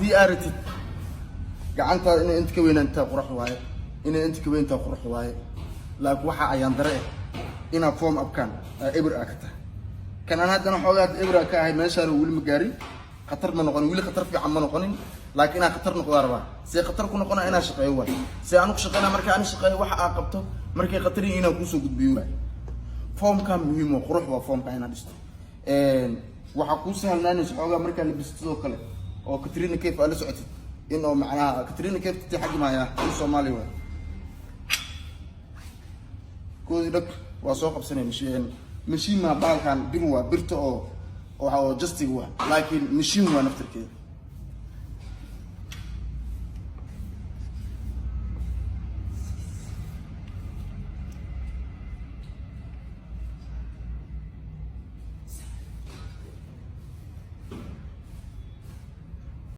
haddii aaratid gacantaada inay inta ka weynaantaa qurux waaye inay inta ka weyntaa qurux waaye laakiin waxa ayaan dare inaa form upkan eber ka tahay kan aan haddana xoogaa eber ka ahay meeshaan weli ma gaarin khatar ma noqonin weli khatar fiican ma noqonin laakiin inaa khatar noqdaa rabaa see khatar ku noqonaa inaa shaqeeyo waay see aan ku shaqeynaa marka aan shaqeeyo waxa aan qabto markay khatari inaan kusoo gudbiyo waay formkan muhiim oo qurux waa formka inaa dhisto waxa ku sahlanaysa xoogaa marka la bisto kale oo Katrina Kaif ala socotid in oo macnaha Katrina Kaif tii xagmaya Soomaali waay كودي لك واسوق بسنة مشين ما بالكان بيروا بيرتو أو جستي هو لكن مشين هو نفتر كده